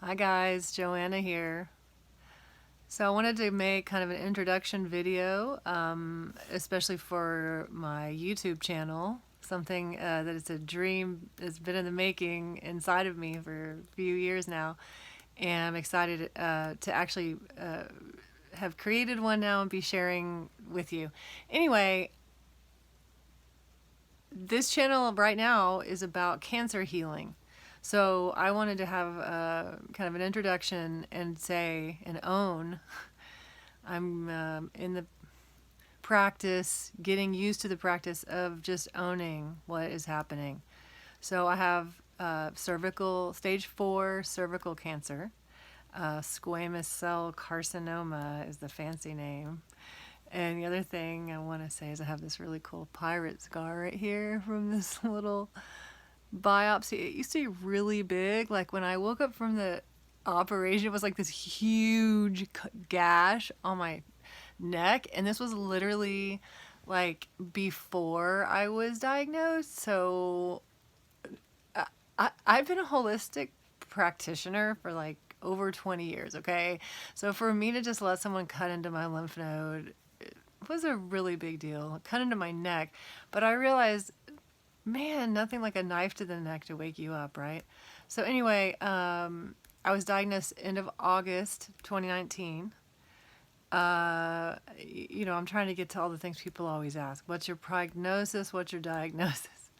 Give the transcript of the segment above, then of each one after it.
Hi guys, Joanna here. So I wanted to make kind of an introduction video, especially for my YouTube channel. Something that is a dream that's been in the making inside of me for a few years now, and I'm excited to actually have created one now and be sharing with you. Anyway, this channel right now is about cancer healing. So I wanted to have kind of an introduction and say and own I'm in the practice, getting used to the practice of just owning what is happening. So I have stage 4 cervical cancer. Squamous cell carcinoma is the fancy name. And the other thing I want to say is I have this really cool pirate scar right here from this little biopsy. It used to be really big. Like when I woke up from the operation, it was like this huge gash on my neck. And this was literally like before I was diagnosed. So I've been a holistic practitioner for like over 20 years, okay? So for me to just let someone cut into my lymph node was a really big deal. Cut into my neck. But I realized, man, nothing like a knife to the neck to wake you up, right? So anyway, I was diagnosed end of August 2019. I'm trying to get to all the things people always ask. What's your prognosis? What's your diagnosis?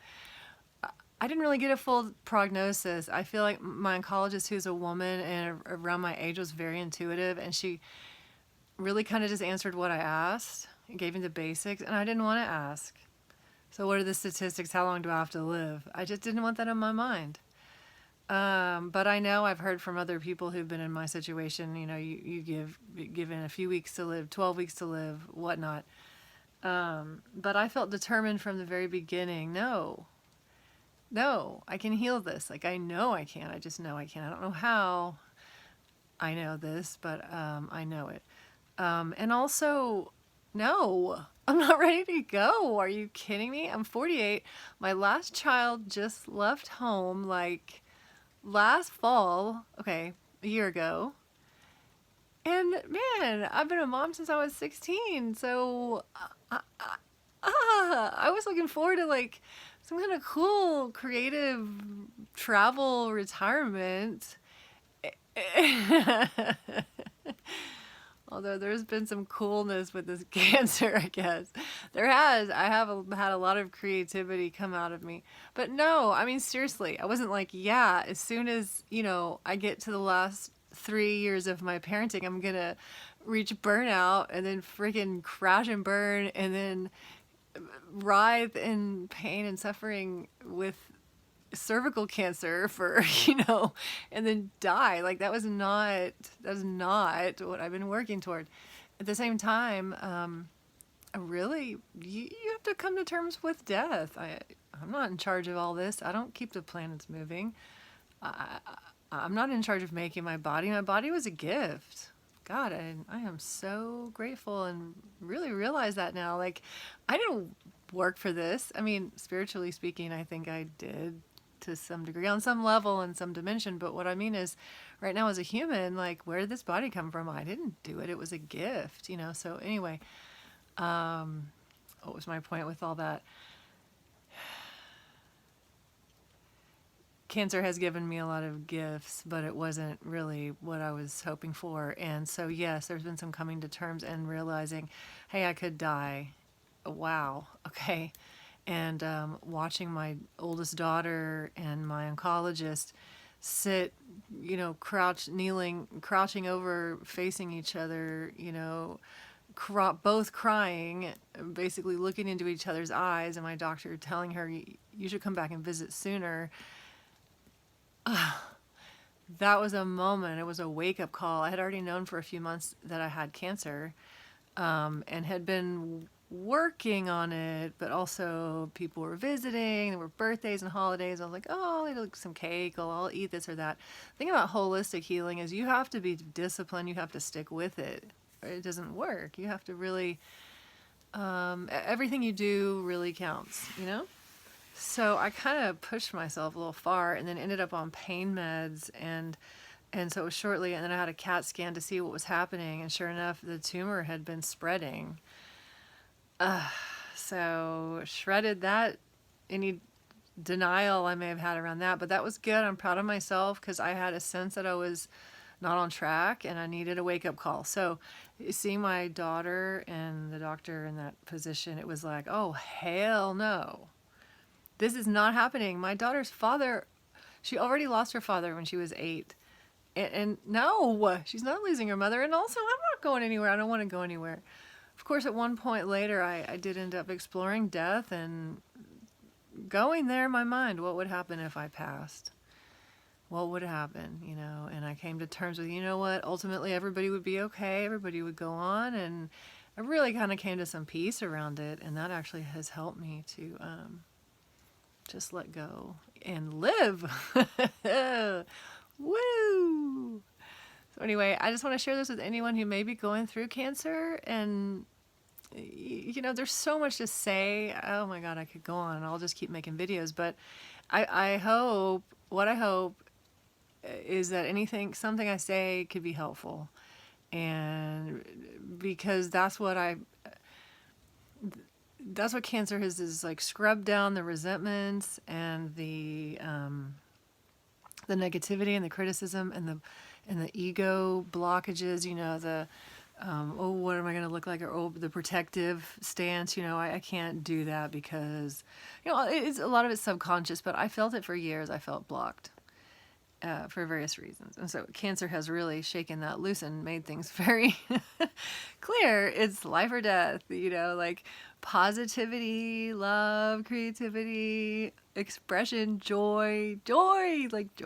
I didn't really get a full prognosis. I feel like my oncologist, who's a woman and around my age, was very intuitive, and she really kind of just answered what I asked and gave me the basics, and I didn't want to ask. So what are the statistics? How long do I have to live? I just didn't want that in my mind. But I know I've heard from other people who've been in my situation, you given a few weeks to live, 12 weeks to live, whatnot. But I felt determined from the very beginning, no, I can heal this. Like I know I can, I just know I can. I don't know how I know this, but I know it. And also, no, I'm not ready to go. Are you kidding me? I'm 48. My last child just left home like last fall, okay, a year ago. And man, I've been a mom since I was 16. So I was looking forward to like some kind of cool, creative travel retirement. Although there's been some coolness with this cancer, I guess. I have had a lot of creativity come out of me. But no, I mean, seriously, I wasn't like, yeah, as soon as, I get to the last 3 years of my parenting, I'm going to reach burnout and then freaking crash and burn and then writhe in pain and suffering with cervical cancer for and then die. Like that's not what I've been working toward. At the same time, really, you have to come to terms with death. I'm not in charge of all this. I don't keep the planets moving. I'm not in charge of making my body. My body was a gift. God, I am so grateful and really realize that now. Like, I didn't work for this. I mean, spiritually speaking, I think I did to some degree, on some level, in some dimension. But what I mean is, right now as a human, like, where did this body come from? I didn't do it. It was a gift, So anyway, what was my point with all that? Cancer has given me a lot of gifts, but it wasn't really what I was hoping for. And so, yes, there's been some coming to terms and realizing, hey, I could die. Wow. Okay. And watching my oldest daughter and my oncologist sit, crouching over, facing each other, both crying, basically looking into each other's eyes, and my doctor telling her, you should come back and visit sooner. That was a moment. It was a wake-up call. I had already known for a few months that I had cancer, and had been working on it, but also people were visiting. There were birthdays and holidays. I was like, oh, I'll eat some cake. I'll eat this or that. The thing about holistic healing is you have to be disciplined. You have to stick with it. It doesn't work. You have to really, everything you do really counts. So I kind of pushed myself a little far and then ended up on pain meds and And so it was shortly, and then I had a CAT scan to see what was happening, and sure enough, the tumor had been spreading. So shredded that, any denial I may have had around that, but that was good. I'm proud of myself because I had a sense that I was not on track and I needed a wake up call. So seeing my daughter and the doctor in that position, it was like, oh, hell no. This is not happening. My daughter's father, she already lost her father when she was 8. And no, she's not losing her mother. And also, I'm not going anywhere. I don't want to go anywhere. Of course, at one point later, I did end up exploring death and going there in my mind. What would happen if I passed? What would happen, you know? And I came to terms with, you know what? Ultimately, everybody would be okay. Everybody would go on. And I really kind of came to some peace around it. And that actually has helped me to just let go and live. Woo! So anyway, I just want to share this with anyone who may be going through cancer. And, you know, there's so much to say. Oh my God, I could go on and I'll just keep making videos. But I hope, what I hope is that something I say could be helpful. And because that's what cancer is like scrub down the resentments and the negativity and the criticism and the ego blockages, you know, oh, what am I going to look like? Or, oh, the protective stance, you know, I can't do that because, you know, a lot of it's subconscious, but I felt it for years. I felt blocked for various reasons. And so cancer has really shaken that loose and made things very clear. It's life or death, you know, like positivity, love, creativity, expression, joy, like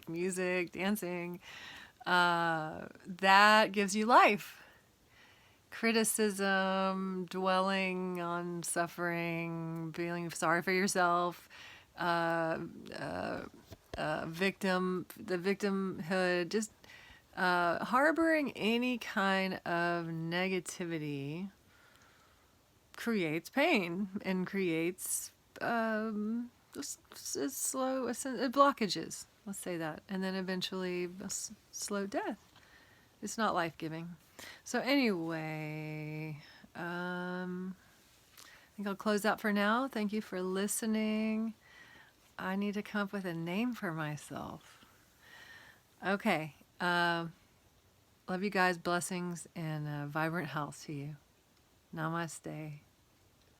music, dancing. That gives you life. Criticism, dwelling on suffering, feeling sorry for yourself, the victimhood, just harboring any kind of negativity creates pain and creates slow blockages. Let's say that, and then eventually slow death. It's not life-giving. So anyway, I think I'll close out for now. Thank you for listening. I need to come up with a name for myself. Okay. Love you guys. Blessings and vibrant health to you. Namaste.